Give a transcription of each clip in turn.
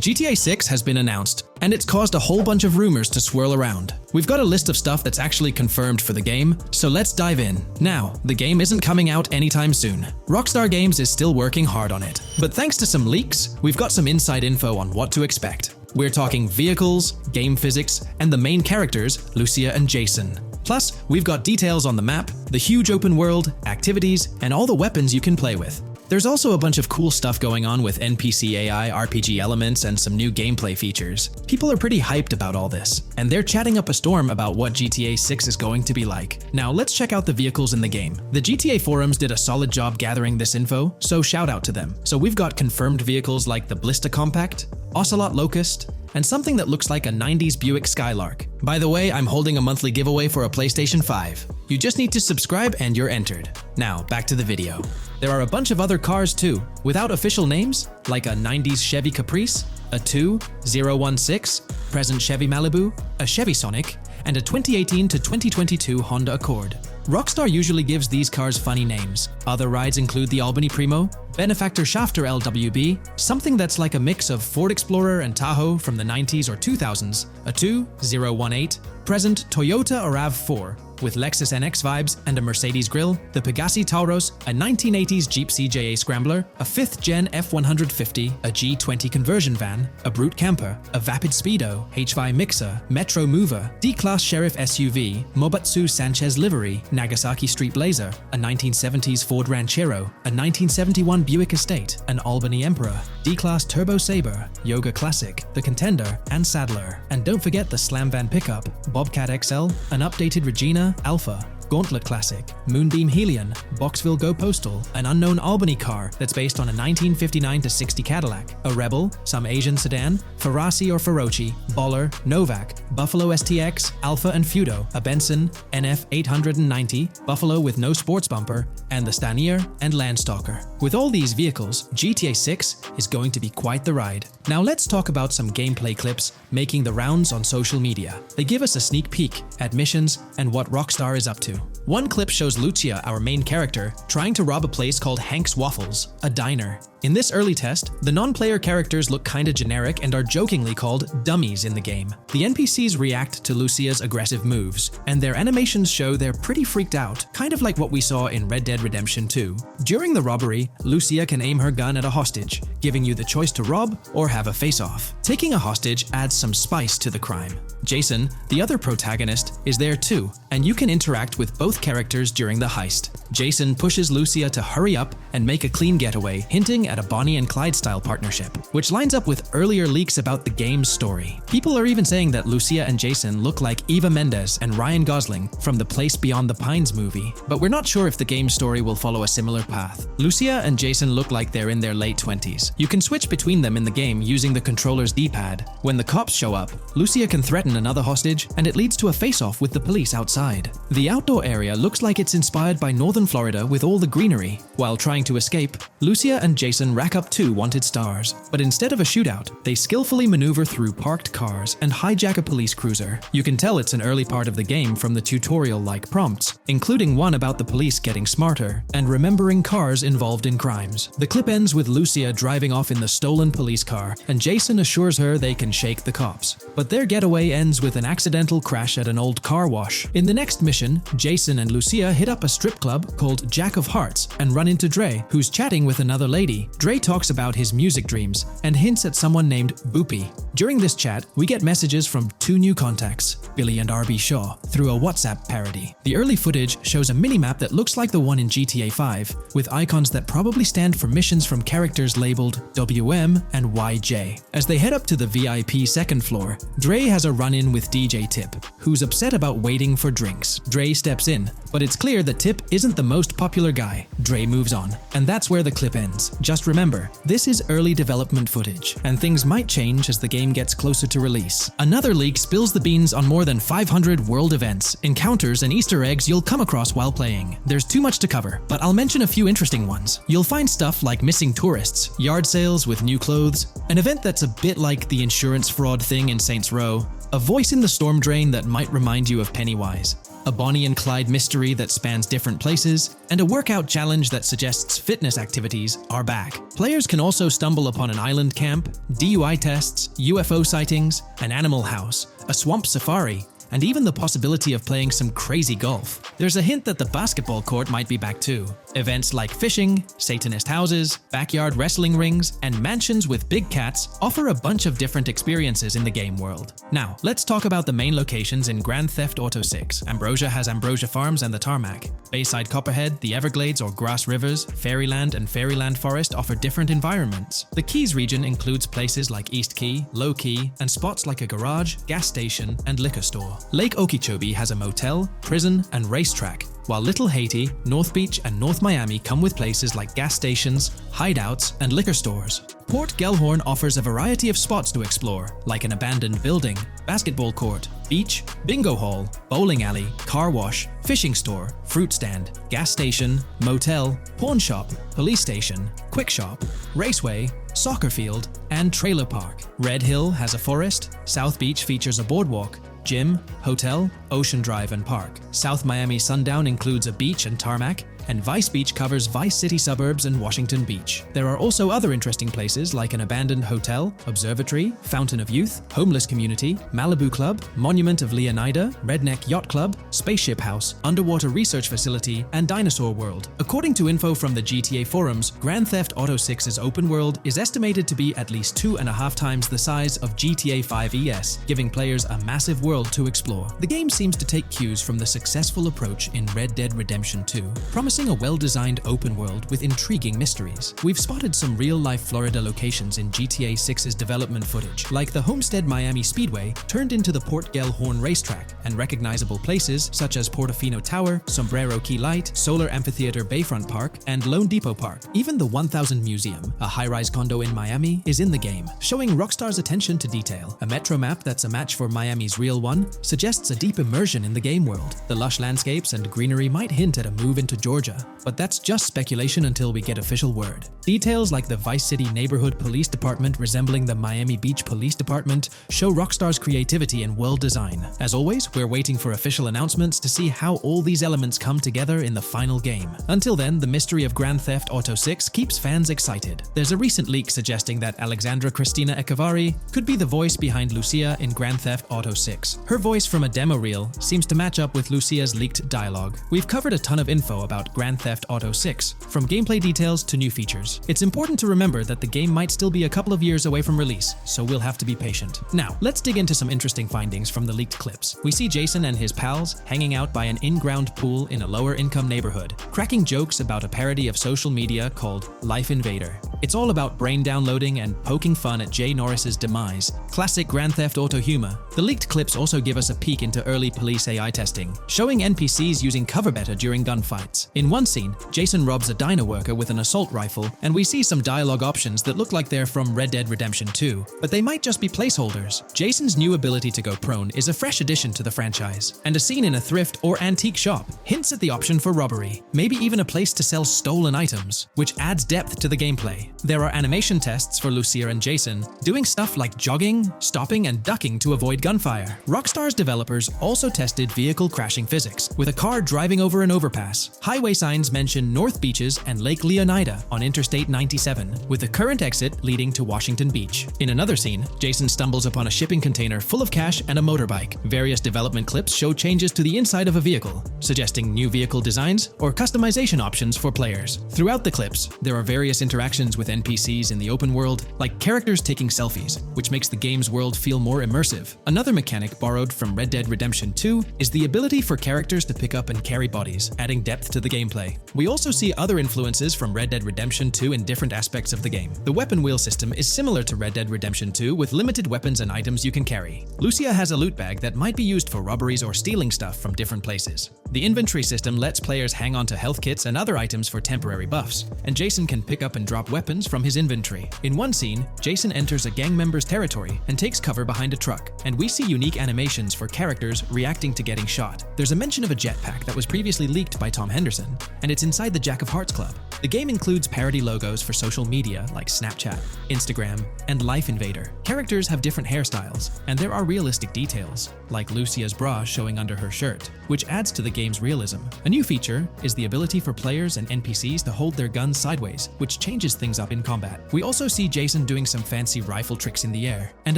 GTA 6 has been announced, and it's caused a whole bunch of rumors to swirl around. We've got a list of stuff that's actually confirmed for the game, so let's dive in. Now, the game isn't coming out anytime soon. Rockstar Games is still working hard on it. But thanks to some leaks, we've got some inside info on what to expect. We're talking vehicles, game physics, and the main characters, Lucia and Jason. Plus, we've got details on the map, the huge open world, activities, and all the weapons you can play with. There's also a bunch of cool stuff going on with NPC AI, RPG elements, and some new gameplay features. People are pretty hyped about all this, and they're chatting up a storm about what GTA 6 is going to be like. Now let's check out the vehicles in the game. The GTA forums did a solid job gathering this info, so shout out to them. So we've got confirmed vehicles like the Blista Compact, Ocelot Locust, and something that looks like a 90s Buick Skylark. By the way, I'm holding a monthly giveaway for a PlayStation 5. You just need to subscribe and you're entered. Now, back to the video. There are a bunch of other cars too, without official names, like a 90s Chevy Caprice, a 2016 present Chevy Malibu, a Chevy Sonic, and a 2018 to 2022 Honda Accord. Rockstar usually gives these cars funny names. Other rides include the Albany Primo, Benefactor Shafter LWB, something that's like a mix of Ford Explorer and Tahoe from the 90s or 2000s, a 2018 present Toyota RAV4, with Lexus NX vibes and a Mercedes grille, the Pegassi Tauros, a 1980s Jeep CJA Scrambler, a 5th gen F150, a G20 conversion van, a Brute Camper, a Vapid Speedo, HY Mixer, Metro Mover, D-Class Sheriff SUV, Mobatsu Sanchez Livery, Nagasaki Street Blazer, a 1970s Ford Ranchero, a 1971 Buick Estate, an Albany Emperor, D-Class Turbo Sabre, Yoga Classic, the Contender, and Sadler. And don't forget the Slam Van Pickup, Bobcat XL, an updated Regina Alpha, Gauntlet Classic, Moonbeam Helion, Boxville Go Postal, an unknown Albany car that's based on a 1959-60 Cadillac, a Rebel, some Asian sedan, Ferrari or Feroci, Baller, Novak, Buffalo STX, Alpha and Feudo, a Benson NF 890, Buffalo with no sports bumper, and the Stanier and Landstalker. With all these vehicles, GTA 6 is going to be quite the ride. Now let's talk about some gameplay clips making the rounds on social media. They give us a sneak peek at missions and what Rockstar is up to. One clip shows Lucia, our main character, trying to rob a place called Hank's Waffles, a diner. In this early test, the non-player characters look kinda generic and are jokingly called dummies in the game. The NPCs react to Lucia's aggressive moves, and their animations show they're pretty freaked out, kind of like what we saw in Red Dead Redemption 2. During the robbery, Lucia can aim her gun at a hostage, giving you the choice to rob or have a face-off. Taking a hostage adds some spice to the crime. Jason, the other protagonist, is there too, and you can interact with both characters during the heist. Jason pushes Lucia to hurry up and make a clean getaway, hinting at a Bonnie and Clyde style partnership, which lines up with earlier leaks about the game's story. People are even saying that Lucia and Jason look like Eva Mendes and Ryan Gosling from the Place Beyond the Pines movie, but we're not sure if the game's story will follow a similar path. Lucia and Jason look like they're in their late 20s. You can switch between them in the game using the controller's D-pad. When the cops show up, Lucia can threaten another hostage, and it leads to a face-off with the police outside. The outdoor area looks like it's inspired by northern Florida with all the greenery. While trying to escape, Lucia and Jason rack up 2 wanted stars, but instead of a shootout, they skillfully maneuver through parked cars and hijack a police cruiser. You can tell it's an early part of the game from the tutorial-like prompts, including one about the police getting smarter and remembering cars involved in crimes. The clip ends with Lucia driving off in the stolen police car, and Jason assures her they can shake the cops. But their getaway ends with an accidental crash at an old car wash. In the next mission, Jason and Lucia hit up a strip club called Jack of Hearts and run into Dre, who's chatting with another lady. Dre talks about his music dreams and hints at someone named Boopy. During this chat, we get messages from 2 new contacts, Billy and RB Shaw, through a WhatsApp parody. The early footage shows a minimap that looks like the one in GTA 5, with icons that probably stand for missions from characters labeled WM and YJ. As they head up to the VIP second floor, Dre has a run-in with DJ Tip, who's upset about waiting for drinks. Dre steps in, but it's clear that Tip isn't the most popular guy. Dre moves on, and that's where the clip ends. Just remember, this is early development footage, and things might change as the game gets closer to release. Another leak spills the beans on more than 500 world events, encounters, and Easter eggs you'll come across while playing. There's too much to cover, but I'll mention a few interesting ones. You'll find stuff like missing tourists, yard sales with new clothes, an event that's a bit like the insurance fraud thing in Saints Row, a voice in the storm drain that might remind you of Pennywise, a Bonnie and Clyde mystery that spans different places, and a workout challenge that suggests fitness activities are back. Players can also stumble upon an island camp, DUI tests, UFO sightings, an animal house, a swamp safari, and even the possibility of playing some crazy golf. There's a hint that the basketball court might be back too. Events like fishing, Satanist houses, backyard wrestling rings, and mansions with big cats offer a bunch of different experiences in the game world. Now, let's talk about the main locations in Grand Theft Auto 6. Ambrosia has Ambrosia Farms and the Tarmac. Bayside Copperhead, the Everglades or Grass Rivers, Fairyland and Fairyland Forest offer different environments. The Keys region includes places like East Key, Low Key, and spots like a garage, gas station, and liquor store. Lake Okeechobee has a motel, prison, and racetrack, while Little Haiti, North Beach, and North Miami come with places like gas stations, hideouts, and liquor stores. Port Gellhorn offers a variety of spots to explore, like an abandoned building, basketball court, beach, bingo hall, bowling alley, car wash, fishing store, fruit stand, gas station, motel, pawn shop, police station, quick shop, raceway, soccer field, and trailer park. Red Hill has a forest, South Beach features a boardwalk, gym, hotel, Ocean Drive and Park. South Miami Sundown includes a beach and tarmac, and Vice Beach covers Vice City suburbs and Washington Beach. There are also other interesting places like an abandoned hotel, observatory, Fountain of Youth, homeless community, Malibu Club, Monument of Leonida, Redneck Yacht Club, Spaceship House, underwater research facility, and Dinosaur World. According to info from the GTA forums, Grand Theft Auto 6's open world is estimated to be at least 2.5 times the size of GTA 5 ES, giving players a massive world to explore. The game seems to take cues from the successful approach in Red Dead Redemption 2, promising a well-designed open world with intriguing mysteries. We've spotted some real-life Florida locations in GTA 6's development footage, like the Homestead Miami Speedway turned into the Port Gellhorn racetrack, and recognizable places such as Portofino Tower, Sombrero Key Light, Solar Amphitheater Bayfront Park, and Lone Depot Park. Even the 1000 Museum, a high-rise condo in Miami, is in the game, showing Rockstar's attention to detail. A metro map that's a match for Miami's real one suggests a deep immersion in the game world. The lush landscapes and greenery might hint at a move into Georgia, but that's just speculation until we get official word. Details like the Vice City Neighborhood Police Department resembling the Miami Beach Police Department show Rockstar's creativity and world design. As always, we're waiting for official announcements to see how all these elements come together in the final game. Until then, the mystery of Grand Theft Auto 6 keeps fans excited. There's a recent leak suggesting that Alexandra Christina Echevarri could be the voice behind Lucia in Grand Theft Auto 6. Her voice from a demo reel seems to match up with Lucia's leaked dialogue. We've covered a ton of info about Grand Theft Auto 6, from gameplay details to new features. It's important to remember that the game might still be a couple of years away from release, so we'll have to be patient. Now, let's dig into some interesting findings from the leaked clips. We see Jason and his pals hanging out by an in-ground pool in a lower-income neighborhood, cracking jokes about a parody of social media called Life Invader. It's all about brain downloading and poking fun at Jay Norris's demise. Classic Grand Theft Auto humor. The leaked clips also give us a peek into early police AI testing, showing NPCs using cover better during gunfights. In one scene, Jason robs a diner worker with an assault rifle, and we see some dialogue options that look like they're from Red Dead Redemption 2, but they might just be placeholders. Jason's new ability to go prone is a fresh addition to the franchise, and a scene in a thrift or antique shop hints at the option for robbery, maybe even a place to sell stolen items, which adds depth to the gameplay. There are animation tests for Lucia and Jason, doing stuff like jogging, stopping, and ducking to avoid gunfire. Rockstar's developers also tested vehicle crashing physics, with a car driving over an overpass. Highway signs mention North Beaches and Lake Leonida on Interstate 97, with the current exit leading to Washington Beach. In another scene, Jason stumbles upon a shipping container full of cash and a motorbike. Various development clips show changes to the inside of a vehicle, suggesting new vehicle designs or customization options for players. Throughout the clips, there are various interactions with NPCs in the open world, like characters taking selfies, which makes the game's world feel more immersive. Another mechanic borrowed from Red Dead Redemption 2 is the ability for characters to pick up and carry bodies, adding depth to the gameplay. We also see other influences from Red Dead Redemption 2 in different aspects of the game. The weapon wheel system is similar to Red Dead Redemption 2 with limited weapons and items you can carry. Lucia has a loot bag that might be used for robberies or stealing stuff from different places. The inventory system lets players hang on to health kits and other items for temporary buffs, and Jason can pick up and drop weapons actions from his inventory. In one scene, Jason enters a gang member's territory and takes cover behind a truck, and we see unique animations for characters reacting to getting shot. There's a mention of a jetpack that was previously leaked by Tom Henderson, and it's inside the Jack of Hearts Club. The game includes parody logos for social media like Snapchat, Instagram, and Life Invader. Characters have different hairstyles, and there are realistic details, like Lucia's bra showing under her shirt, which adds to the game's realism. A new feature is the ability for players and NPCs to hold their guns sideways, which changes things up in combat. We also see Jason doing some fancy rifle tricks in the air, and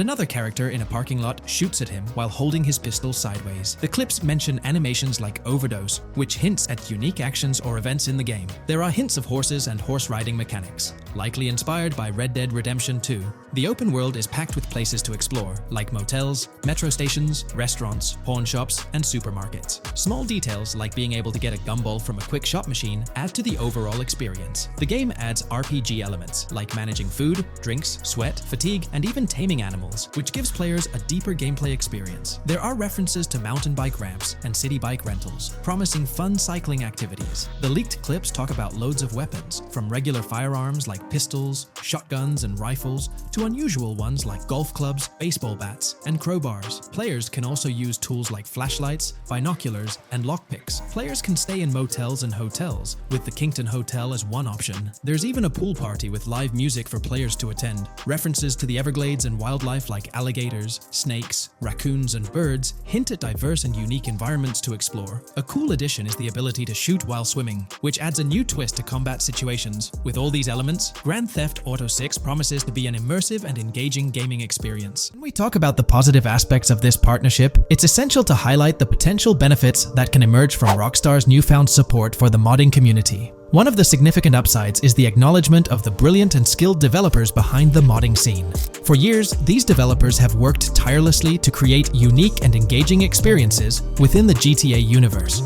another character in a parking lot shoots at him while holding his pistol sideways. The clips mention animations like Overdose, which hints at unique actions or events in the game. There are hints of horses and horse riding mechanics, likely inspired by Red Dead Redemption 2. The open world is packed with places to explore, like motels, metro stations, restaurants, pawn shops, and supermarkets. Small details like being able to get a gumball from a quick shop machine add to the overall experience. The game adds RPG elements, like managing food, drinks, sweat, fatigue, and even taming animals, which gives players a deeper gameplay experience. There are references to mountain bike ramps and city bike rentals, promising fun cycling activities. The leaked clips talk about loads of weapons, from regular firearms like pistols, shotguns, and rifles, to unusual ones like golf clubs, baseball bats, and crowbars. Players can also use tools like flashlights, binoculars, and lockpicks. Players can stay in motels and hotels, with the Kington Hotel as one option. There's even a pool party with live music for players to attend. References to the Everglades and wildlife like alligators, snakes, raccoons, and birds hint at diverse and unique environments to explore. A cool addition is the ability to shoot while swimming, which adds a new twist to combat situations. With all these elements, Grand Theft Auto 6 promises to be an immersive and engaging gaming experience. When we talk about the positive aspects of this partnership, it's essential to highlight the potential benefits that can emerge from Rockstar's newfound support for the modding community. One of the significant upsides is the acknowledgement of the brilliant and skilled developers behind the modding scene. For years, these developers have worked tirelessly to create unique and engaging experiences within the GTA universe.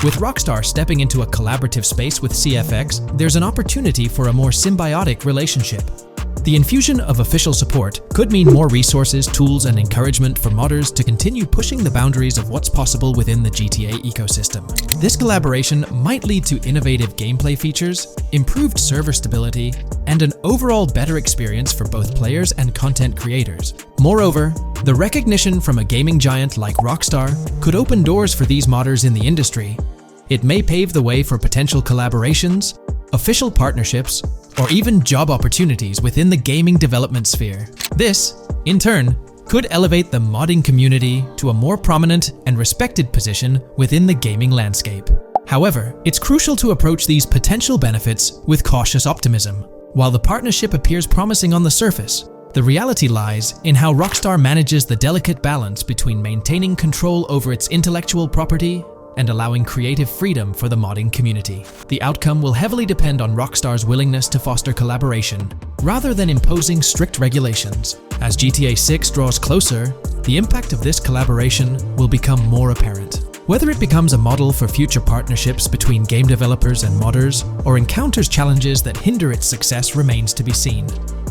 With Rockstar stepping into a collaborative space with CFX, there's an opportunity for a more symbiotic relationship. The infusion of official support could mean more resources, tools, and encouragement for modders to continue pushing the boundaries of what's possible within the GTA ecosystem. This collaboration might lead to innovative gameplay features, improved server stability, and an overall better experience for both players and content creators. Moreover, the recognition from a gaming giant like Rockstar could open doors for these modders in the industry. It may pave the way for potential collaborations, official partnerships, or even job opportunities within the gaming development sphere. This, in turn, could elevate the modding community to a more prominent and respected position within the gaming landscape. However, it's crucial to approach these potential benefits with cautious optimism. While the partnership appears promising on the surface, the reality lies in how Rockstar manages the delicate balance between maintaining control over its intellectual property and allowing creative freedom for the modding community. The outcome will heavily depend on Rockstar's willingness to foster collaboration, rather than imposing strict regulations. As GTA 6 draws closer, the impact of this collaboration will become more apparent. Whether it becomes a model for future partnerships between game developers and modders, or encounters challenges that hinder its success remains to be seen.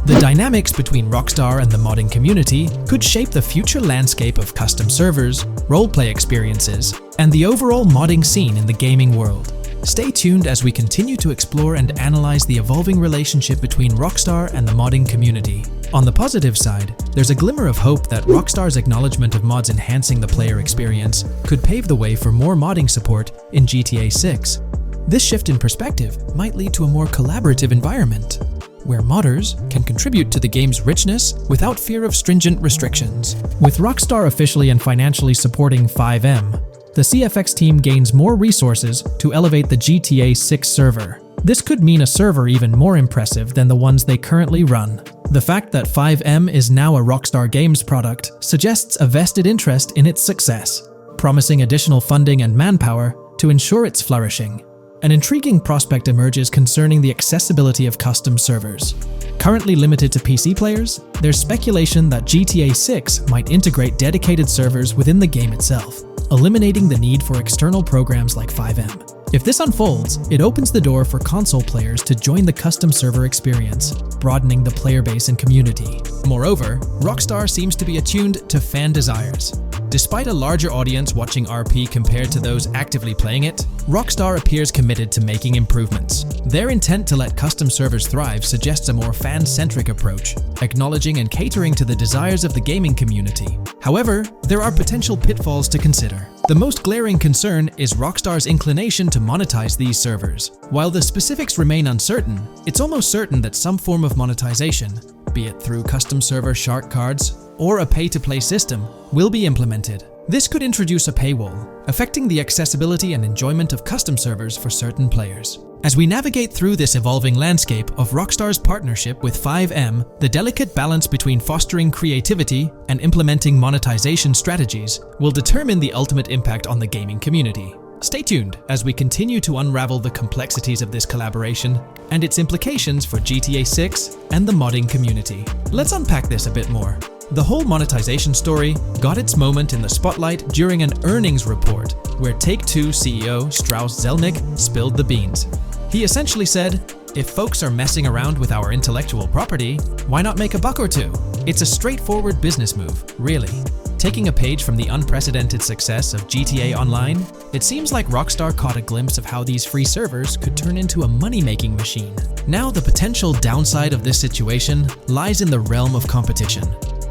The dynamics between Rockstar and the modding community could shape the future landscape of custom servers, roleplay experiences, and the overall modding scene in the gaming world. Stay tuned as we continue to explore and analyze the evolving relationship between Rockstar and the modding community. On the positive side, there's a glimmer of hope that Rockstar's acknowledgement of mods enhancing the player experience could pave the way for more modding support in GTA 6. This shift in perspective might lead to a more collaborative environment, where modders can contribute to the game's richness without fear of stringent restrictions. With Rockstar officially and financially supporting FiveM, the CFX team gains more resources to elevate the GTA 6 server. This could mean a server even more impressive than the ones they currently run. The fact that FiveM is now a Rockstar Games product suggests a vested interest in its success, promising additional funding and manpower to ensure its flourishing. An intriguing prospect emerges concerning the accessibility of custom servers. Currently limited to PC players, there's speculation that GTA 6 might integrate dedicated servers within the game itself, eliminating the need for external programs like FiveM. If this unfolds, it opens the door for console players to join the custom server experience, broadening the player base and community. Moreover, Rockstar seems to be attuned to fan desires. Despite a larger audience watching RP compared to those actively playing it, Rockstar appears committed to making improvements. Their intent to let custom servers thrive suggests a more fan-centric approach, acknowledging and catering to the desires of the gaming community. However, there are potential pitfalls to consider. The most glaring concern is Rockstar's inclination to monetize these servers. While the specifics remain uncertain, it's almost certain that some form of monetization, be it through custom server shark cards or a pay-to-play system, will be implemented. This could introduce a paywall, affecting the accessibility and enjoyment of custom servers for certain players. As we navigate through this evolving landscape of Rockstar's partnership with FiveM, the delicate balance between fostering creativity and implementing monetization strategies will determine the ultimate impact on the gaming community. Stay tuned as we continue to unravel the complexities of this collaboration and its implications for GTA 6 and the modding community. Let's unpack this a bit more. The whole monetization story got its moment in the spotlight during an earnings report where Take-Two CEO Strauss Zelnick spilled the beans. He essentially said, "If folks are messing around with our intellectual property, why not make a buck or two?" It's a straightforward business move, really. Taking a page from the unprecedented success of GTA Online, it seems like Rockstar caught a glimpse of how these free servers could turn into a money-making machine. Now, the potential downside of this situation lies in the realm of competition.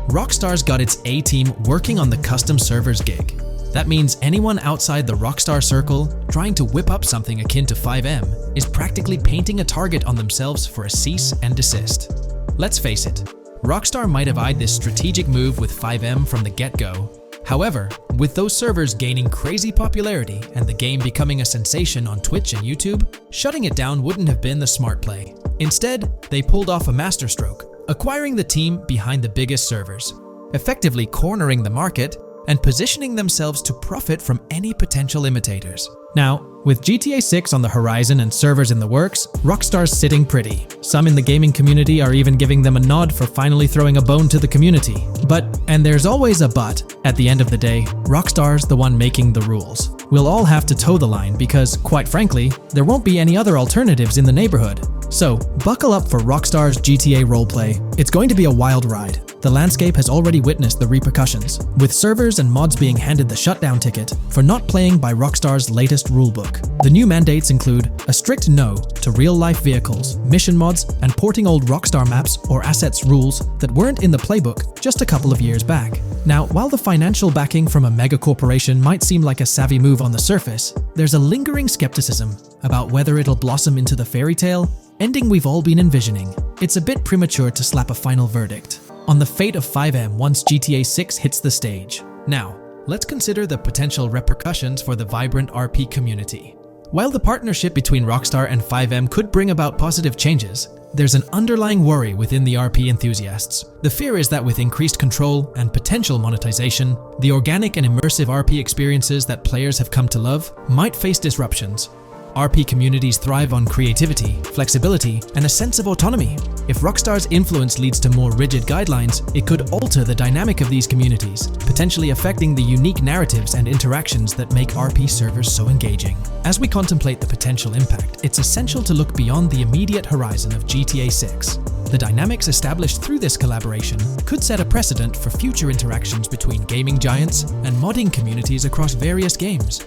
Rockstar's got its A-team working on the custom servers gig. That means anyone outside the Rockstar circle trying to whip up something akin to FiveM is practically painting a target on themselves for a cease and desist. Let's face it, Rockstar might have eyed this strategic move with FiveM from the get-go. However, with those servers gaining crazy popularity and the game becoming a sensation on Twitch and YouTube, shutting it down wouldn't have been the smart play. Instead, they pulled off a masterstroke, acquiring the team behind the biggest servers, effectively cornering the market and positioning themselves to profit from any potential imitators. Now, with GTA 6 on the horizon and servers in the works, Rockstar's sitting pretty. Some in the gaming community are even giving them a nod for finally throwing a bone to the community. But, and there's always a but, at the end of the day, Rockstar's the one making the rules. We'll all have to toe the line because, quite frankly, there won't be any other alternatives in the neighborhood. So, buckle up for Rockstar's GTA roleplay. It's going to be a wild ride. The landscape has already witnessed the repercussions, with servers and mods being handed the shutdown ticket for not playing by Rockstar's latest rulebook. The new mandates include a strict no to real-life vehicles, mission mods, and porting old Rockstar maps or assets rules that weren't in the playbook just a couple of years back. Now, while the financial backing from a mega corporation might seem like a savvy move on the surface, there's a lingering skepticism about whether it'll blossom into the fairy tale ending we've all been envisioning. It's a bit premature to slap a final verdict on the fate of FiveM once GTA 6 hits the stage. Now, let's consider the potential repercussions for the vibrant RP community. While the partnership between Rockstar and FiveM could bring about positive changes, there's an underlying worry within the RP enthusiasts. The fear is that with increased control and potential monetization, the organic and immersive RP experiences that players have come to love might face disruptions. RP communities thrive on creativity, flexibility, and a sense of autonomy. If Rockstar's influence leads to more rigid guidelines, it could alter the dynamic of these communities, potentially affecting the unique narratives and interactions that make RP servers so engaging. As we contemplate the potential impact, it's essential to look beyond the immediate horizon of GTA 6. The dynamics established through this collaboration could set a precedent for future interactions between gaming giants and modding communities across various games.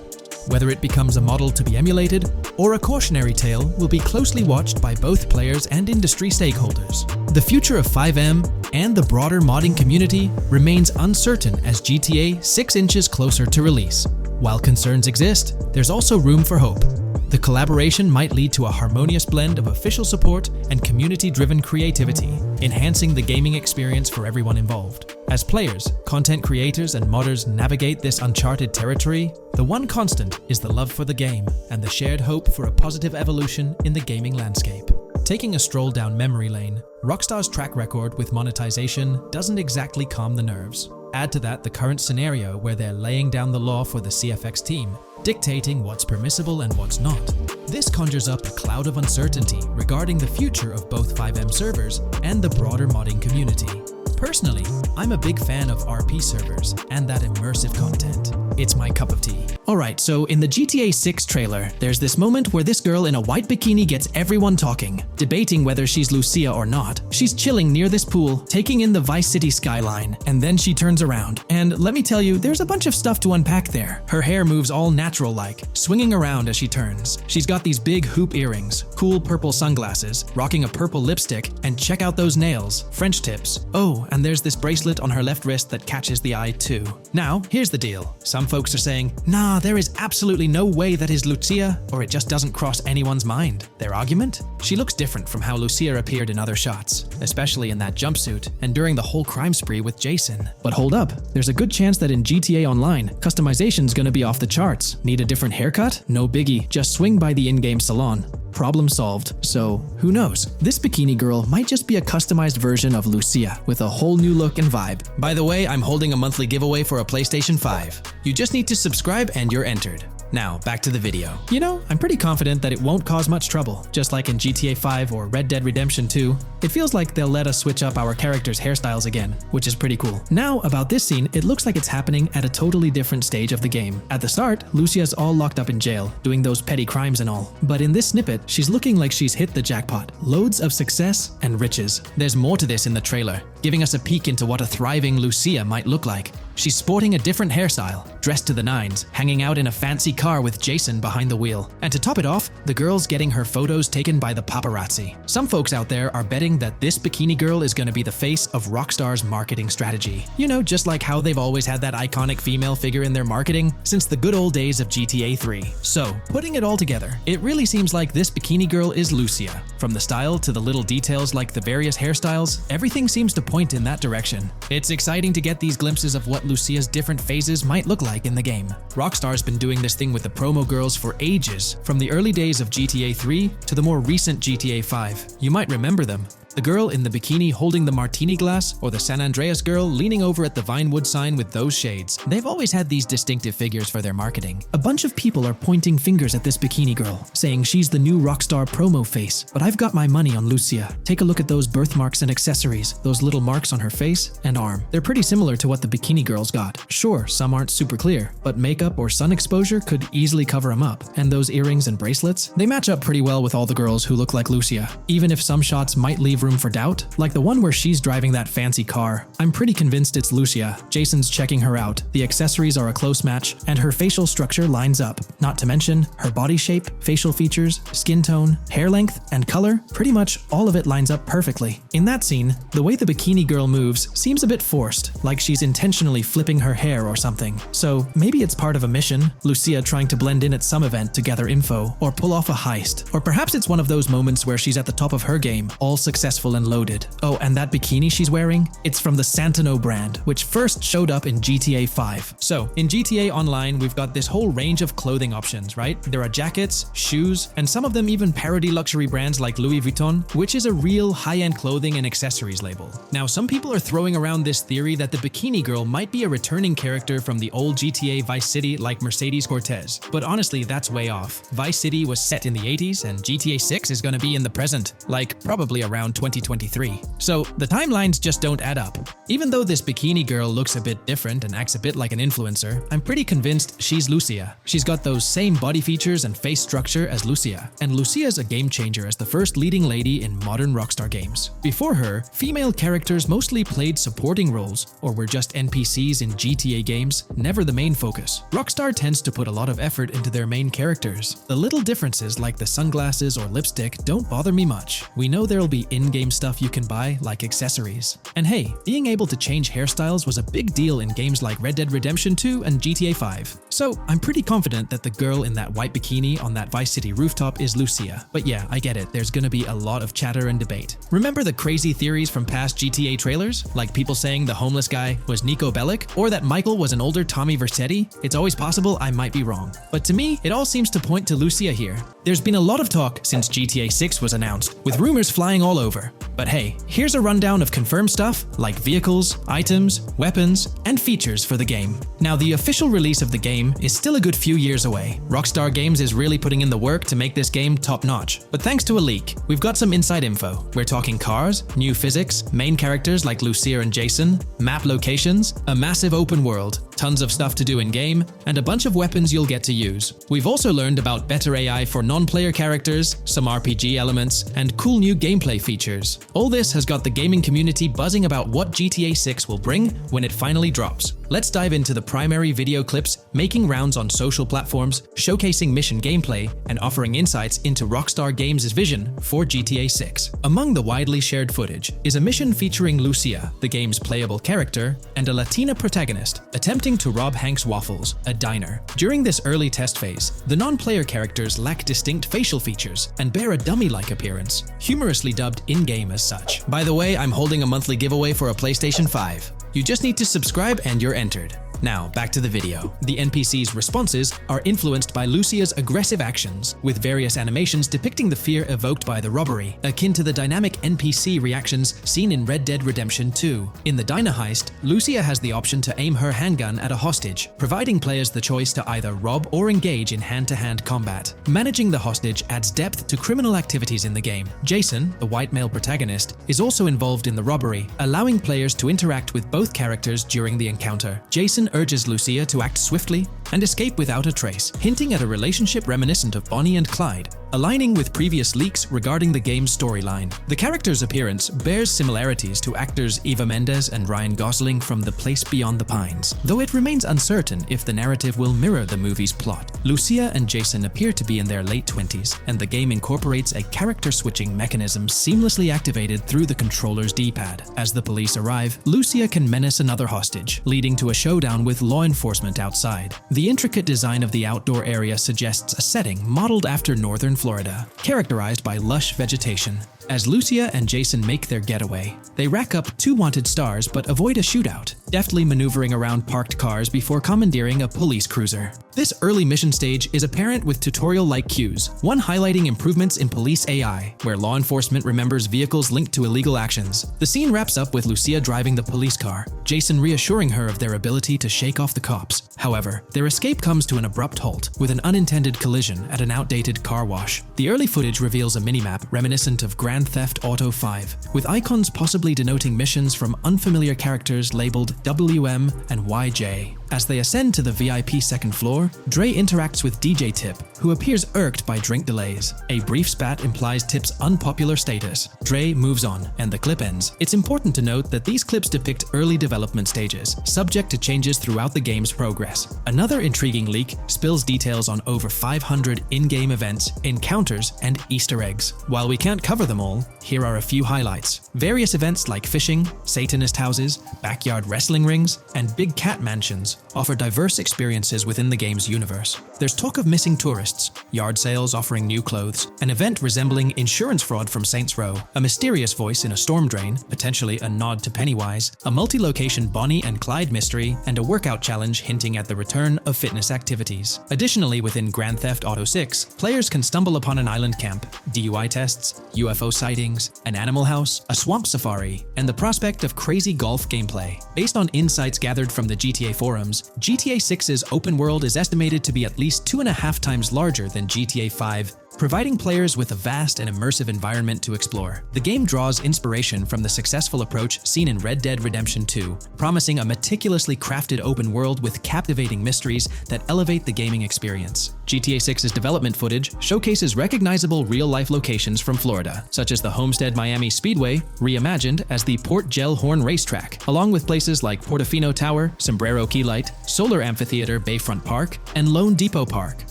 Whether it becomes a model to be emulated or a cautionary tale will be closely watched by both players and industry stakeholders. The future of FiveM and the broader modding community remains uncertain as GTA 6 inches closer to release. While concerns exist, there's also room for hope. The collaboration might lead to a harmonious blend of official support and community-driven creativity, enhancing the gaming experience for everyone involved. As players, content creators, and modders navigate this uncharted territory, the one constant is the love for the game and the shared hope for a positive evolution in the gaming landscape. Taking a stroll down memory lane, Rockstar's track record with monetization doesn't exactly calm the nerves. Add to that the current scenario where they're laying down the law for the CFX team, dictating what's permissible and what's not. This conjures up a cloud of uncertainty regarding the future of both FiveM servers and the broader modding community. Personally, I'm a big fan of RP servers and that immersive content. It's my cup of tea. Alright, so in the GTA 6 trailer, there's this moment where this girl in a white bikini gets everyone talking, debating whether she's Lucia or not. She's chilling near this pool, taking in the Vice City skyline, and then she turns around. And let me tell you, there's a bunch of stuff to unpack there. Her hair moves all natural-like, swinging around as she turns. She's got these big hoop earrings, cool purple sunglasses, rocking a purple lipstick, and check out those nails, French tips. Oh, and there's this bracelet on her left wrist that catches the eye too. Now, here's the deal. Some folks are saying, nah, there is absolutely no way that is Lucia, or it just doesn't cross anyone's mind. Their argument? She looks different from how Lucia appeared in other shots, especially in that jumpsuit and during the whole crime spree with Jason. But hold up, there's a good chance that in GTA Online, customization's gonna be off the charts. Need a different haircut? No biggie, just swing by the in-game salon. Problem solved. So, who knows? This bikini girl might just be a customized version of Lucia with a whole new look and vibe. By the way, I'm holding a monthly giveaway for a PlayStation 5. You just need to subscribe and you're entered. Now, back to the video. You know, I'm pretty confident that it won't cause much trouble. Just like in GTA 5 or Red Dead Redemption 2, it feels like they'll let us switch up our characters' hairstyles again, which is pretty cool. Now, about this scene, it looks like it's happening at a totally different stage of the game. At the start, Lucia's all locked up in jail, doing those petty crimes and all. But in this snippet, she's looking like she's hit the jackpot. Loads of success and riches. There's more to this in the trailer, giving us a peek into what a thriving Lucia might look like. She's sporting a different hairstyle, dressed to the nines, hanging out in a fancy car with Jason behind the wheel. And to top it off, the girl's getting her photos taken by the paparazzi. Some folks out there are betting that this bikini girl is going to be the face of Rockstar's marketing strategy. You know, just like how they've always had that iconic female figure in their marketing since the good old days of GTA 3. So, putting it all together, it really seems like this bikini girl is Lucia. From the style to the little details like the various hairstyles, everything seems to point in that direction. It's exciting to get these glimpses of what Lucia's different phases might look like in the game. Rockstar's been doing this thing with the promo girls for ages, from the early days of GTA 3 to the more recent GTA 5. You might remember them. The girl in the bikini holding the martini glass, or the San Andreas girl leaning over at the Vinewood sign with those shades. They've always had these distinctive figures for their marketing. A bunch of people are pointing fingers at this bikini girl, saying she's the new Rockstar promo face. But I've got my money on Lucia. Take a look at those birthmarks and accessories, those little marks on her face and arm. They're pretty similar to what the bikini girl's got. Sure, some aren't super clear, but makeup or sun exposure could easily cover them up. And those earrings and bracelets, they match up pretty well with all the girls who look like Lucia. Even if some shots might leave room for doubt, like the one where she's driving that fancy car. I'm pretty convinced it's Lucia. Jason's checking her out, the accessories are a close match, and her facial structure lines up. Not to mention, her body shape, facial features, skin tone, hair length, and color, pretty much all of it lines up perfectly. In that scene, the way the bikini girl moves seems a bit forced, like she's intentionally flipping her hair or something. So maybe it's part of a mission, Lucia trying to blend in at some event to gather info, or pull off a heist. Or perhaps it's one of those moments where she's at the top of her game, all successful and loaded. Oh, and that bikini she's wearing? It's from the Santino brand, which first showed up in GTA 5. So, in GTA Online, we've got this whole range of clothing options, right? There are jackets, shoes, and some of them even parody luxury brands like Louis Vuitton, which is a real high-end clothing and accessories label. Now, some people are throwing around this theory that the bikini girl might be a returning character from the old GTA Vice City like Mercedes Cortez. But honestly, that's way off. Vice City was set in the 80s, and GTA 6 is gonna be in the present, like probably around 2023. So the timelines just don't add up. Even though this bikini girl looks a bit different and acts a bit like an influencer, I'm pretty convinced she's Lucia. She's got those same body features and face structure as Lucia, and Lucia's a game changer as the first leading lady in modern Rockstar games. Before her, female characters mostly played supporting roles or were just NPCs in GTA games, never the main focus. Rockstar tends to put a lot of effort into their main characters. The little differences like the sunglasses or lipstick don't bother me much. We know there'll be in-game stuff you can buy, like accessories. And hey, being able to change hairstyles was a big deal in games like Red Dead Redemption 2 and GTA 5. So I'm pretty confident that the girl in that white bikini on that Vice City rooftop is Lucia. But yeah, I get it, there's gonna be a lot of chatter and debate. Remember the crazy theories from past GTA trailers? Like people saying the homeless guy was Niko Bellic, or that Michael was an older Tommy Vercetti? It's always possible I might be wrong. But to me, it all seems to point to Lucia here. There's been a lot of talk since GTA 6 was announced, with rumors flying all over. But hey, here's a rundown of confirmed stuff like vehicles, items, weapons, and features for the game. Now, the official release of the game is still a good few years away. Rockstar Games is really putting in the work to make this game top-notch. But thanks to a leak, we've got some inside info. We're talking cars, new physics, main characters like Lucia and Jason, map locations, a massive open world, tons of stuff to do in-game, and a bunch of weapons you'll get to use. We've also learned about better AI for non-player characters, some RPG elements, and cool new gameplay features. All this has got the gaming community buzzing about what GTA 6 will bring when it finally drops. Let's dive into the primary video clips making rounds on social platforms, showcasing mission gameplay, and offering insights into Rockstar Games' vision for GTA 6. Among the widely shared footage is a mission featuring Lucia, the game's playable character, and a Latina protagonist attempting to rob Hank's Waffles, a diner. During this early test phase, the non-player characters lack distinct facial features and bear a dummy-like appearance, humorously dubbed in-game as such. By the way, I'm holding a monthly giveaway for a PlayStation 5. You just need to subscribe and you're entered. Now, back to the video. The NPC's responses are influenced by Lucia's aggressive actions, with various animations depicting the fear evoked by the robbery, akin to the dynamic NPC reactions seen in Red Dead Redemption 2. In the diner heist, Lucia has the option to aim her handgun at a hostage, providing players the choice to either rob or engage in hand-to-hand combat. Managing the hostage adds depth to criminal activities in the game. Jason, the white male protagonist, is also involved in the robbery, allowing players to interact with both characters during the encounter. Jason urges Lucia to act swiftly and escape without a trace, hinting at a relationship reminiscent of Bonnie and Clyde, aligning with previous leaks regarding the game's storyline. The character's appearance bears similarities to actors Eva Mendes and Ryan Gosling from The Place Beyond the Pines, though it remains uncertain if the narrative will mirror the movie's plot. Lucia and Jason appear to be in their late 20s, and the game incorporates a character-switching mechanism seamlessly activated through the controller's D-pad. As the police arrive, Lucia can menace another hostage, leading to a showdown with law enforcement outside. The intricate design of the outdoor area suggests a setting modeled after northern Florida, characterized by lush vegetation. As Lucia and Jason make their getaway, they rack up 2 wanted stars but avoid a shootout, deftly maneuvering around parked cars before commandeering a police cruiser. This early mission stage is apparent with tutorial-like cues, one highlighting improvements in police AI, where law enforcement remembers vehicles linked to illegal actions. The scene wraps up with Lucia driving the police car, Jason reassuring her of their ability to shake off the cops. However, their escape comes to an abrupt halt, with an unintended collision at an outdated car wash. The early footage reveals a minimap reminiscent of Grand Theft Auto 5, with icons possibly denoting missions from unfamiliar characters labeled WM and YJ. As they ascend to the VIP second floor, Dre interacts with DJ Tip, who appears irked by drink delays. A brief spat implies Tip's unpopular status. Dre moves on, and the clip ends. It's important to note that these clips depict early development stages, subject to changes throughout the game's progress. Another intriguing leak spills details on over 500 in-game events, encounters, and Easter eggs. While we can't cover them all, here are a few highlights. Various events like fishing, Satanist houses, backyard wrestling rings, and big cat mansions offer diverse experiences within the game's universe. There's talk of missing tourists, yard sales offering new clothes, an event resembling insurance fraud from Saints Row, a mysterious voice in a storm drain, potentially a nod to Pennywise, a multi-location Bonnie and Clyde mystery, and a workout challenge hinting at the return of fitness activities. Additionally, within Grand Theft Auto 6, players can stumble upon an island camp, DUI tests, UFO sightings, an animal house, a swamp safari, and the prospect of crazy golf gameplay. Based on insights gathered from the GTA forums, GTA 6's open world is estimated to be at least 2.5 times larger than GTA 5, providing players with a vast and immersive environment to explore. The game draws inspiration from the successful approach seen in Red Dead Redemption 2, promising a meticulously crafted open world with captivating mysteries that elevate the gaming experience. GTA 6's development footage showcases recognizable real-life locations from Florida, such as the Homestead Miami Speedway, reimagined as the Port Gel-Horn Racetrack, along with places like Portofino Tower, Sombrero Key Light, Solar Amphitheater Bayfront Park, and Lone Depot Park.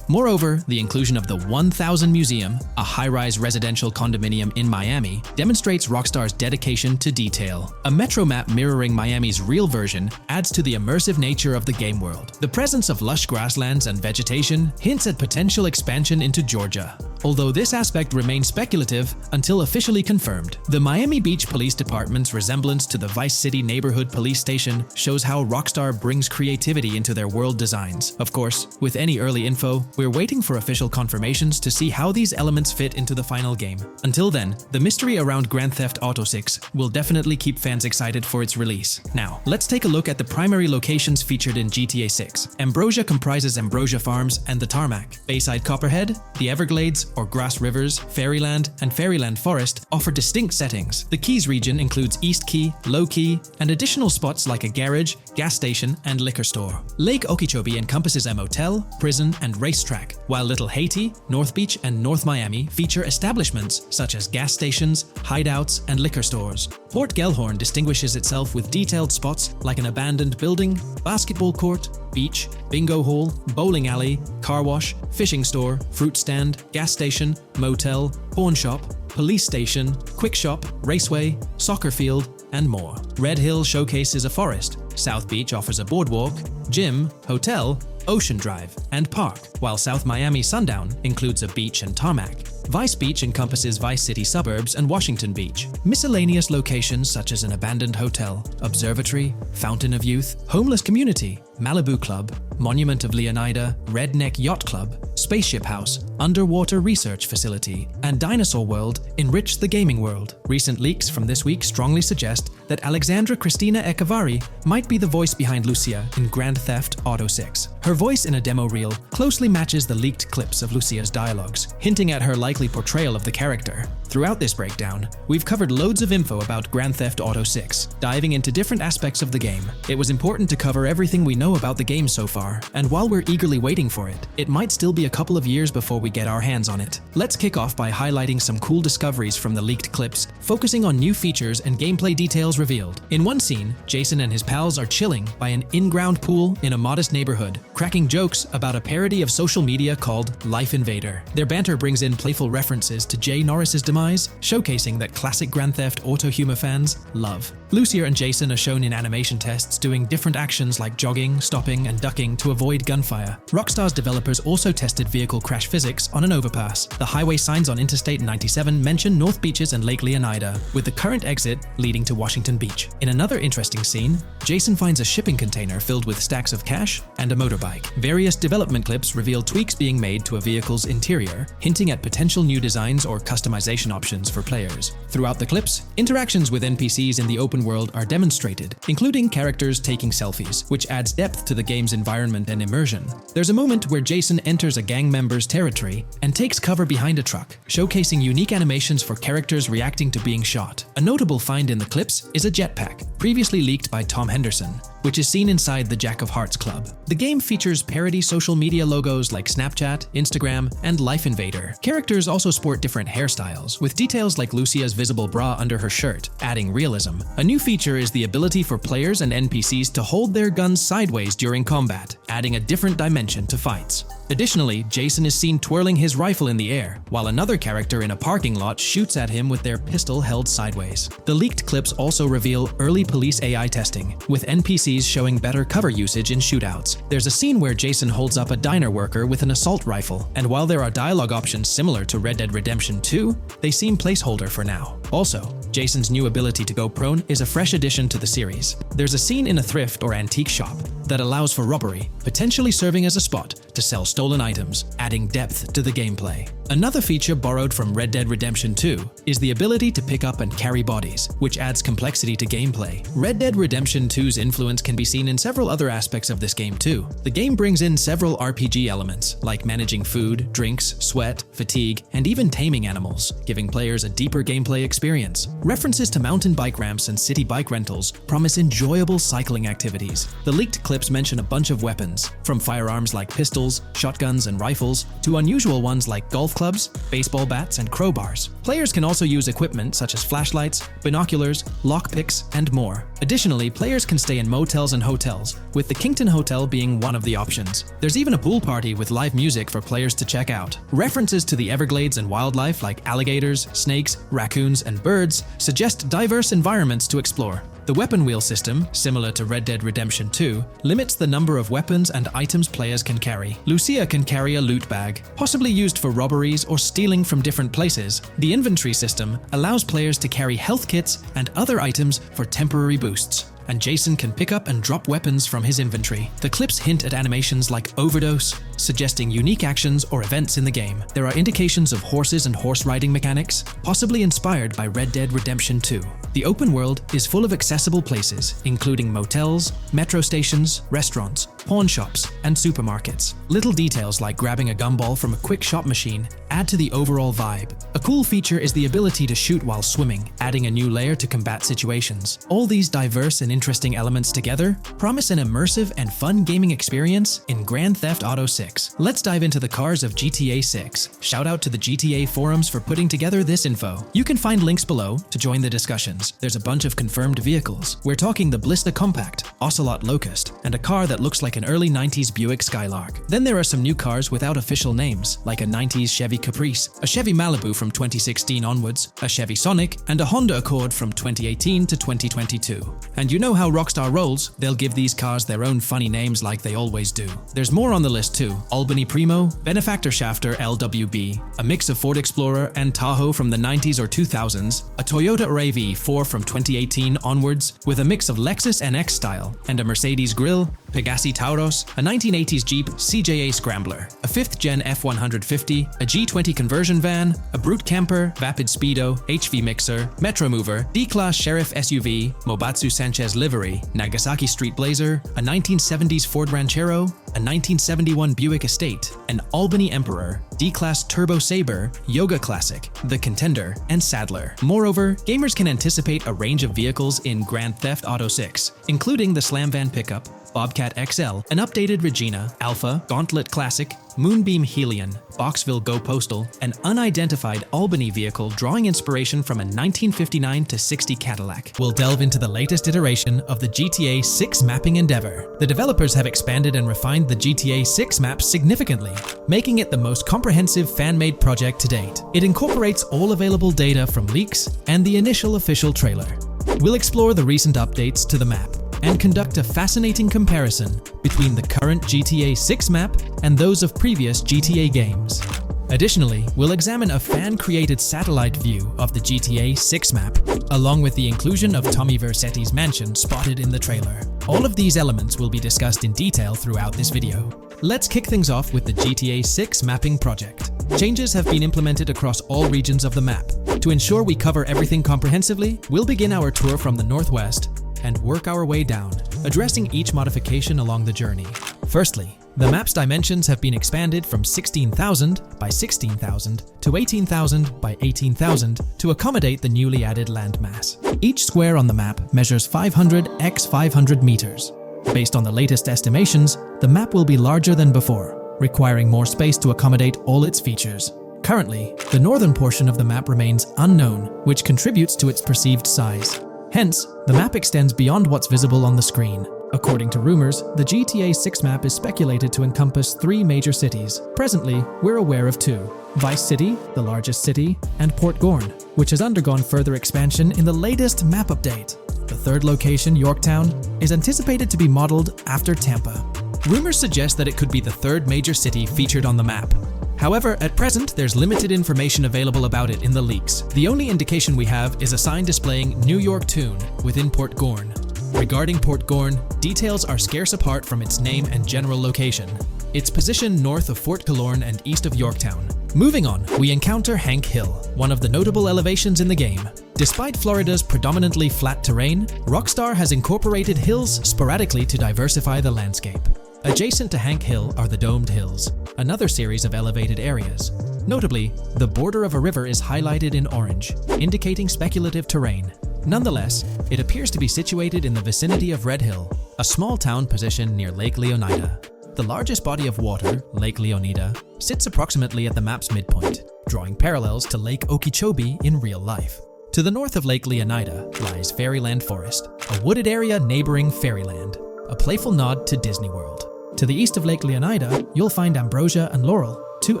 Moreover, the inclusion of the 1000 Museum, a high-rise residential condominium in Miami, demonstrates Rockstar's dedication to detail. A metro map mirroring Miami's real version adds to the immersive nature of the game world. The presence of lush grasslands and vegetation hints at potential expansion into Georgia, although this aspect remains speculative until officially confirmed. The Miami Beach Police Department's resemblance to the Vice City Neighborhood Police Station shows how Rockstar brings creativity into their world designs. Of course, with any early info, we're waiting for official confirmations to see how these elements fit into the final game. Until then, the mystery around Grand Theft Auto 6 will definitely keep fans excited for its release. Now, let's take a look at the primary locations featured in GTA 6. Ambrosia comprises Ambrosia Farms and the Tarmac, Bayside Copperhead, the Everglades, or Grass Rivers, Fairyland, and Fairyland Forest offer distinct settings. The Keys region includes East Key, Low Key, and additional spots like a garage, gas station, and liquor store. Lake Okeechobee encompasses a motel, prison, and racetrack, while Little Haiti, North Beach, and North Miami feature establishments such as gas stations, hideouts, and liquor stores. Port Gellhorn distinguishes itself with detailed spots like an abandoned building, basketball court, beach, bingo hall, bowling alley, car wash, fishing store, fruit stand, gas station, motel, pawn shop, police station, quick shop, raceway, soccer field, and more. Red Hill showcases a forest. South Beach offers a boardwalk, gym, hotel, Ocean Drive, and park, while South Miami Sundown includes a beach and tarmac. Vice Beach encompasses Vice City suburbs and Washington Beach. Miscellaneous locations such as an abandoned hotel, observatory, Fountain of Youth, homeless community, Malibu Club, Monument of Leonida, Redneck Yacht Club, Spaceship House, Underwater Research Facility, and Dinosaur World enrich the gaming world. Recent leaks from this week strongly suggest that Alexandra Christina Echevarri might be the voice behind Lucia in Grand Theft Auto 6. Her voice in a demo reel closely matches the leaked clips of Lucia's dialogues, hinting at her likely portrayal of the character. Throughout this breakdown, we've covered loads of info about Grand Theft Auto 6, diving into different aspects of the game. It was important to cover everything we know about the game so far, and while we're eagerly waiting for it, it might still be a couple of years before we get our hands on it. Let's kick off by highlighting some cool discoveries from the leaked clips, focusing on new features and gameplay details revealed. In one scene, Jason and his pals are chilling by an in-ground pool in a modest neighborhood, cracking jokes about a parody of social media called Life Invader. Their banter brings in playful references to Jay Norris's demise, showcasing that classic Grand Theft Auto humor fans love. Lucia and Jason are shown in animation tests doing different actions like jogging, stopping, and ducking to avoid gunfire. Rockstar's developers also tested vehicle crash physics on an overpass. The highway signs on Interstate 97 mention North Beaches and Lake Leonida, with the current exit leading to Washington Beach. In another interesting scene, Jason finds a shipping container filled with stacks of cash and a motorbike. Various development clips reveal tweaks being made to a vehicle's interior, hinting at potential new designs or customization options for players. Throughout the clips, interactions with NPCs in the open world are demonstrated, including characters taking selfies, which adds depth to the game's environment and immersion. There's a moment where Jason enters a gang member's territory and takes cover behind a truck, showcasing unique animations for characters reacting to being shot. A notable find in the clips is a jetpack, previously leaked by Tom Henderson, which is seen inside the Jack of Hearts Club. The game features parody social media logos like Snapchat, Instagram, and Life Invader. Characters also sport different hairstyles, with details like Lucia's visible bra under her shirt, adding realism. A new feature is the ability for players and NPCs to hold their guns sideways during combat, adding a different dimension to fights. Additionally, Jason is seen twirling his rifle in the air, while another character in a parking lot shoots at him with their pistol held sideways. The leaked clips also reveal early police AI testing, with NPCs showing better cover usage in shootouts. There's a scene where Jason holds up a diner worker with an assault rifle, and while there are dialogue options similar to Red Dead Redemption 2, they seem placeholder for now. Also, Jason's new ability to go prone is a fresh addition to the series. There's a scene in a thrift or antique shop that allows for robbery, potentially serving as a spot to sell stolen items, adding depth to the gameplay. Another feature borrowed from Red Dead Redemption 2 is the ability to pick up and carry bodies, which adds complexity to gameplay. Red Dead Redemption 2's influence can be seen in several other aspects of this game too. The game brings in several RPG elements, like managing food, drinks, sweat, fatigue, and even taming animals, giving players a deeper gameplay experience. References to mountain bike ramps and city bike rentals promise enjoyable cycling activities. The leaked clips mention a bunch of weapons, from firearms like pistols, shotguns, and rifles, to unusual ones like golf clubs, baseball bats, and crowbars. Players can also use equipment such as flashlights, binoculars, lockpicks, and more. Additionally, players can stay in motels and hotels, with the Kington Hotel being one of the options. There's even a pool party with live music for players to check out. References to the Everglades and wildlife like alligators, snakes, raccoons, and birds suggest diverse environments to explore. The weapon wheel system, similar to Red Dead Redemption 2, limits the number of weapons and items players can carry. Lucia can carry a loot bag, possibly used for robberies or stealing from different places. The inventory system allows players to carry health kits and other items for temporary boosts, and Jason can pick up and drop weapons from his inventory. The clips hint at animations like overdose, suggesting unique actions or events in the game. There are indications of horses and horse riding mechanics, possibly inspired by Red Dead Redemption 2. The open world is full of accessible places, including motels, metro stations, restaurants, pawn shops, and supermarkets. Little details like grabbing a gumball from a quick shop machine add to the overall vibe. A cool feature is the ability to shoot while swimming, adding a new layer to combat situations. All these diverse and interesting elements together promise an immersive and fun gaming experience in Grand Theft Auto 6. Let's dive into the cars of GTA 6. Shout out to the GTA forums for putting together this info. You can find links below to join the discussions. There's a bunch of confirmed vehicles. We're talking the Blista Compact, Ocelot Locust, and a car that looks like an early 90s Buick Skylark. Then there are some new cars without official names, like a 90s Chevy Caprice, a Chevy Malibu from 2016 onwards, a Chevy Sonic, and a Honda Accord from 2018 to 2022. And you know how Rockstar rolls, they'll give these cars their own funny names like they always do. There's more on the list too. Albany Primo, Benefactor Shafter LWB, a mix of Ford Explorer and Tahoe from the 90s or 2000s, a Toyota RAV4 from 2018 onwards, with a mix of Lexus NX style, and a Mercedes Grill, Pegassi Tauros, a 1980s Jeep CJA Scrambler, a 5th Gen F150, a G20 conversion van, a Brute Camper, Vapid Speedo, HV Mixer, Metro Mover, D-Class Sheriff SUV, Mobatsu Sanchez Livery, Nagasaki Street Blazer, a 1970s Ford Ranchero, a 1971 Buick Estate, an Albany Emperor, D-Class Turbo Sabre, Yoga Classic, the Contender, and Sadler. Moreover, gamers can anticipate a range of vehicles in Grand Theft Auto 6, including the Slam Van pickup, Bobcat XL, an updated Regina, Alpha, Gauntlet Classic, Moonbeam Helion, Boxville Go Postal, an unidentified Albany vehicle drawing inspiration from a 1959 to 60 Cadillac. We'll delve into the latest iteration of the GTA 6 mapping endeavor. The developers have expanded and refined the GTA 6 map significantly, making it the most comprehensive fan-made project to date. It incorporates all available data from leaks and the initial official trailer. We'll explore the recent updates to the map and conduct a fascinating comparison between the current GTA 6 map and those of previous GTA games. Additionally, we'll examine a fan-created satellite view of the GTA 6 map, along with the inclusion of Tommy Vercetti's mansion spotted in the trailer. All of these elements will be discussed in detail throughout this video. Let's kick things off with the GTA 6 mapping project. Changes have been implemented across all regions of the map. To ensure we cover everything comprehensively, we'll begin our tour from the northwest and work our way down, addressing each modification along the journey. Firstly, the map's dimensions have been expanded from 16,000 by 16,000 to 18,000 by 18,000 to accommodate the newly added landmass. Each square on the map measures 500 x 500 meters. Based on the latest estimations, the map will be larger than before, requiring more space to accommodate all its features. Currently, the northern portion of the map remains unknown, which contributes to its perceived size. Hence, the map extends beyond what's visible on the screen. According to rumors, the GTA 6 map is speculated to encompass 3 major cities. Presently, we're aware of 2. Vice City, the largest city, and Port Gorn, which has undergone further expansion in the latest map update. The third location, Yorktown, is anticipated to be modeled after Tampa. Rumors suggest that it could be the third major city featured on the map. However, at present, there's limited information available about it in the leaks. The only indication we have is a sign displaying New York Tune within Port Gorn. Regarding Port Gorn, details are scarce apart from its name and general location. It's positioned north of Fort Killorn and east of Yorktown. Moving on, we encounter Hank Hill, one of the notable elevations in the game. Despite Florida's predominantly flat terrain, Rockstar has incorporated hills sporadically to diversify the landscape. Adjacent to Hank Hill are the Domed Hills, another series of elevated areas. Notably, the border of a river is highlighted in orange, indicating speculative terrain. Nonetheless, it appears to be situated in the vicinity of Red Hill, a small town positioned near Lake Leonida. The largest body of water, Lake Leonida, sits approximately at the map's midpoint, drawing parallels to Lake Okeechobee in real life. To the north of Lake Leonida lies Fairyland Forest, a wooded area neighboring Fairyland, a playful nod to Disney World. To the east of Lake Leonida, you'll find Ambrosia and Laurel, 2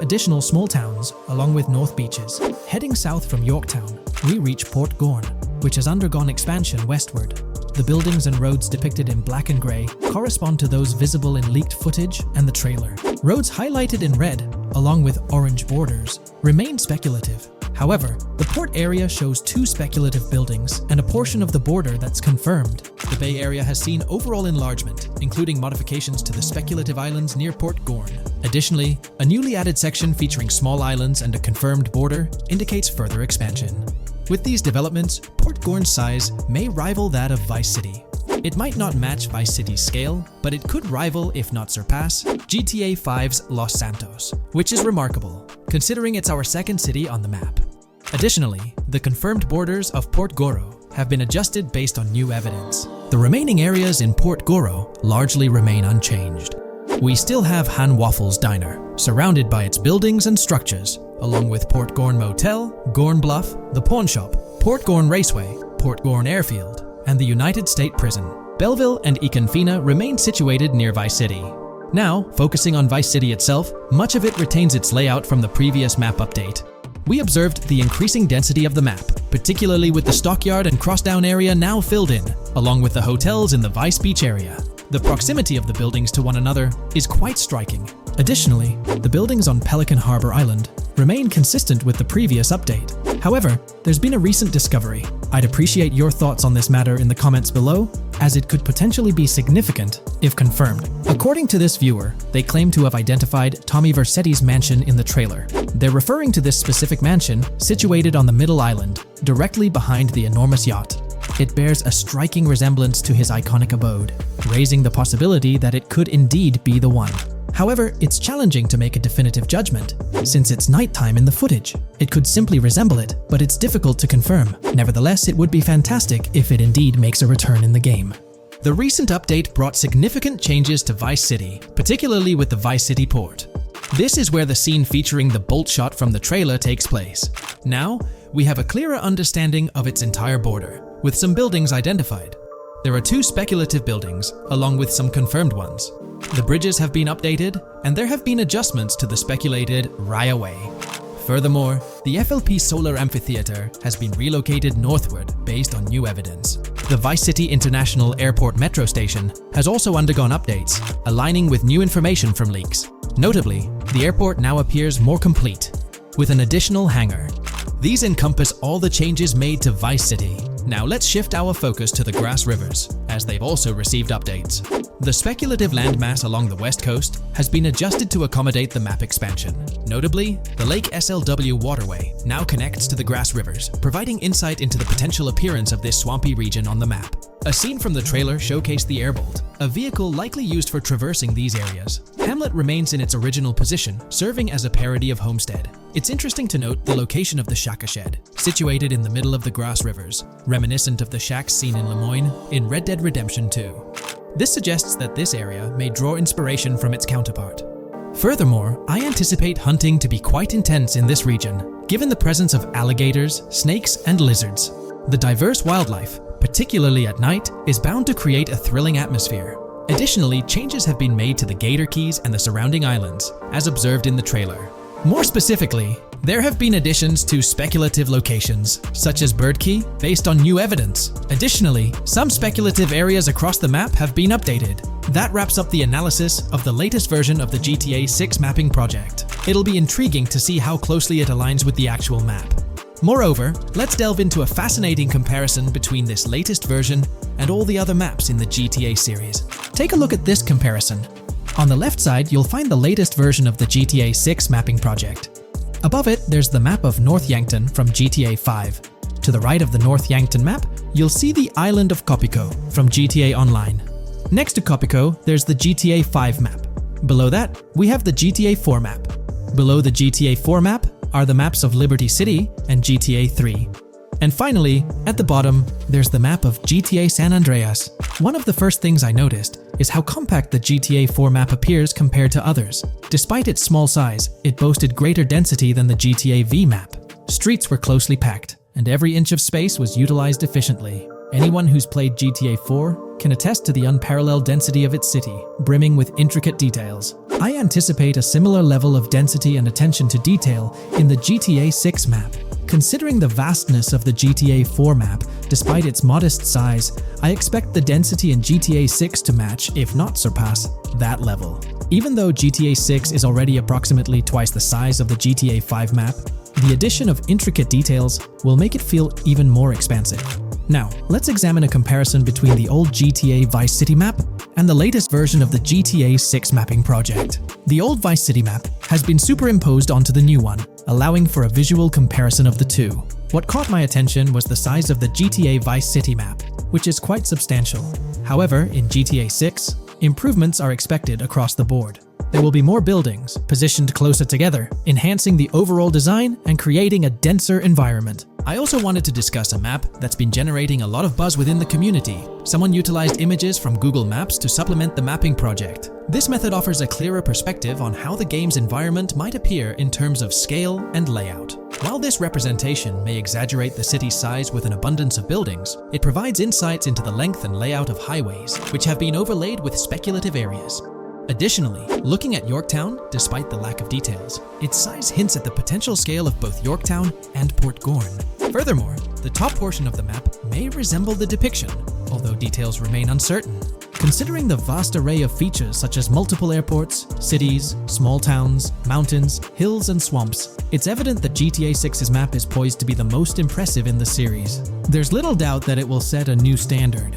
additional small towns, along with North Beaches. Heading south from Yorktown, we reach Port Gorn, which has undergone expansion westward. The buildings and roads depicted in black and grey correspond to those visible in leaked footage and the trailer. Roads highlighted in red, along with orange borders, remain speculative. However, the port area shows 2 speculative buildings and a portion of the border that's confirmed. The Bay Area has seen overall enlargement, including modifications to the speculative islands near Port Gorn. Additionally, a newly added section featuring small islands and a confirmed border indicates further expansion. With these developments, Port Gorn's size may rival that of Vice City. It might not match Vice City's scale, but it could rival, if not surpass, GTA 5's Los Santos, which is remarkable, considering it's our second city on the map. Additionally, the confirmed borders of Port Goro have been adjusted based on new evidence. The remaining areas in Port Goro largely remain unchanged. We still have Han Waffles Diner, surrounded by its buildings and structures, along with Port Gorn Motel, Gorn Bluff, the Pawn Shop, Port Gorn Raceway, Port Gorn Airfield, and the United State Prison. Belleville and Econfina remain situated near Vice City. Now, focusing on Vice City itself, much of it retains its layout from the previous map update. We observed the increasing density of the map, particularly with the Stockyard and Crossdown area now filled in, along with the hotels in the Vice Beach area. The proximity of the buildings to one another is quite striking. Additionally, the buildings on Pelican Harbor Island remain consistent with the previous update. However, there's been a recent discovery. I'd appreciate your thoughts on this matter in the comments below, as it could potentially be significant if confirmed. According to this viewer, they claim to have identified Tommy Vercetti's mansion in the trailer. They're referring to this specific mansion situated on the middle island, directly behind the enormous yacht. It bears a striking resemblance to his iconic abode, raising the possibility that it could indeed be the one. However, it's challenging to make a definitive judgment, since it's nighttime in the footage. It could simply resemble it, but it's difficult to confirm. Nevertheless, it would be fantastic if it indeed makes a return in the game. The recent update brought significant changes to Vice City, particularly with the Vice City port. This is where the scene featuring the bolt shot from the trailer takes place. Now, we have a clearer understanding of its entire border, with some buildings identified. There are 2 speculative buildings, along with some confirmed ones. The bridges have been updated, and there have been adjustments to the speculated Raya Way. Furthermore, the FLP Solar Amphitheater has been relocated northward based on new evidence. The Vice City International Airport metro station has also undergone updates, aligning with new information from leaks. Notably, the airport now appears more complete, with an additional hangar. These encompass all the changes made to Vice City. Now let's shift our focus to the Grass Rivers, as they've also received updates. The speculative landmass along the west coast has been adjusted to accommodate the map expansion. Notably, the Lake SLW waterway now connects to the Grass Rivers, providing insight into the potential appearance of this swampy region on the map. A scene from the trailer showcased the Airbolt, a vehicle likely used for traversing these areas. Hamlet remains in its original position, serving as a parody of Homestead. It's interesting to note the location of the Shaka Shed, situated in the middle of the Grass Rivers, reminiscent of the shacks seen in Lemoyne in Red Dead Redemption 2. This suggests that this area may draw inspiration from its counterpart. Furthermore, I anticipate hunting to be quite intense in this region, given the presence of alligators, snakes, and lizards. The diverse wildlife, particularly at night, is bound to create a thrilling atmosphere. Additionally, changes have been made to the Gator Keys and the surrounding islands, as observed in the trailer. More specifically, there have been additions to speculative locations, such as Bird Key, based on new evidence. Additionally, some speculative areas across the map have been updated. That wraps up the analysis of the latest version of the GTA 6 mapping project. It'll be intriguing to see how closely it aligns with the actual map. Moreover, let's delve into a fascinating comparison between this latest version and all the other maps in the GTA series. Take a look at this comparison. On the left side, you'll find the latest version of the GTA 6 mapping project. Above it, there's the map of North Yankton from GTA 5. To the right of the North Yankton map, you'll see the island of Copico from GTA Online. Next to Copico, there's the GTA 5 map. Below that, we have the GTA 4 map. Below the GTA 4 map are the maps of Liberty City and GTA 3. And finally, at the bottom, there's the map of GTA San Andreas. One of the first things I noticed is how compact the GTA 4 map appears compared to others. Despite its small size, it boasted greater density than the GTA V map. Streets were closely packed, and every inch of space was utilized efficiently. Anyone who's played GTA 4 can attest to the unparalleled density of its city, brimming with intricate details. I anticipate a similar level of density and attention to detail in the GTA 6 map. Considering the vastness of the GTA 4 map, despite its modest size, I expect the density in GTA 6 to match, if not surpass, that level. Even though GTA 6 is already approximately twice the size of the GTA 5 map, The addition of intricate details will make it feel even more expansive. Now, let's examine a comparison between the old GTA Vice City map and the latest version of the GTA 6 mapping project. The old Vice City map has been superimposed onto the new one, allowing for a visual comparison of the two. What caught my attention was the size of the GTA Vice City map, which is quite substantial. However, in GTA 6, improvements are expected across the board. There will be more buildings, positioned closer together, enhancing the overall design and creating a denser environment. I also wanted to discuss a map that's been generating a lot of buzz within the community. Someone utilized images from Google Maps to supplement the mapping project. This method offers a clearer perspective on how the game's environment might appear in terms of scale and layout. While this representation may exaggerate the city's size with an abundance of buildings, it provides insights into the length and layout of highways, which have been overlaid with speculative areas. Additionally, looking at Yorktown, despite the lack of details, its size hints at the potential scale of both Yorktown and Port Gorn. Furthermore, the top portion of the map may resemble the depiction, although details remain uncertain. Considering the vast array of features such as multiple airports, cities, small towns, mountains, hills, and swamps, it's evident that GTA 6's map is poised to be the most impressive in the series. There's little doubt that it will set a new standard.